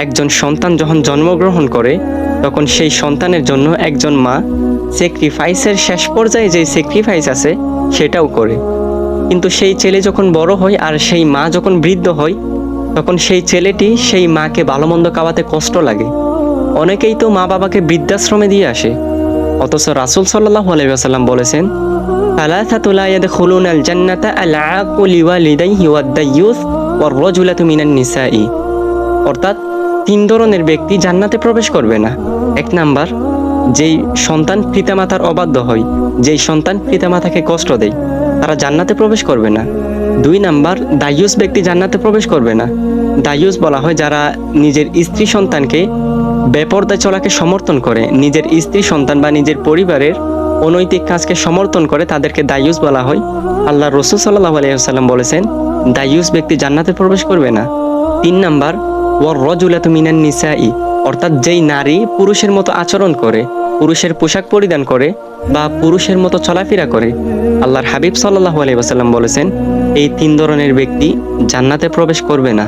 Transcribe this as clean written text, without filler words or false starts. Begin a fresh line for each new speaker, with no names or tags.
একজন সন্তান যখন জন্মগ্রহণ করে তখন সেই সন্তানের জন্য একজন মা স্যাক্রিফাইসের শেষ পর্যায়ে যে স্যাক্রিফাইস আছে সেটাও করে। কিন্তু সেই ছেলে যখন বড় হয় আর সেই মা যখন বৃদ্ধ হয় তখন সেই ছেলেটি সেই মাকে ভালো মন্দ খাওয়াতে কষ্ট লাগে। অনেকেই তো মা বাবাকে বৃদ্ধাশ্রমে দিয়ে আসে, অথচ রাসূল সাল্লাল্লাহু আলাইহি ওয়াসাল্লাম বলেছেন, সালাসাতু লা ইয়াদখুলুনাল জান্নাতা আল আaqu লিওয়ালিদাইহি ওয়াদ দায়্যুস ওয়ার রাজুলাতু মিনান নিসাই। অর্থাৎ 3 ধরনের ব্যক্তি জান্নাতে প্রবেশ করবে না। 1 নাম্বার, যেই সন্তান পিতামাতার অবাধ্য হয়, যেই সন্তান পিতামাতাকে কষ্ট দেয়, তারা জান্নাতে প্রবেশ করবে না। 2 নাম্বার, দায়ুস ব্যক্তি জান্নাতে প্রবেশ করবে না। দায়ুস বলা হয় যারা নিজের স্ত্রী সন্তানকে বেপরদায় চলাকে সমর্থন করে, নিজের স্ত্রী সন্তান বা নিজের পরিবারের অনৈতিক কাজকে সমর্থন করে, তাদেরকে দায়ুস বলা হয়। আল্লাহ রাসূল সাল্লাল্লাহু আলাইহি ওয়াসাল্লাম বলেছেন, দায়ুস ব্যক্তি জান্নাতে প্রবেশ করবে না। 3 নাম্বার, ওয়ার রাজুলাতু মিনান নিসাই, অর্থাৎ যেই নারী পুরুষের মতো আচরণ করে, পুরুষের পোশাক পরিধান করে বা পুরুষের মতো চলাফেরা করে, আল্লাহর হাবিব সাল্লাল্লাহু আলাইহি ওয়াসাল্লাম বলেছেন এই 3 ধরনের ব্যক্তি জান্নাতে প্রবেশ করবে না।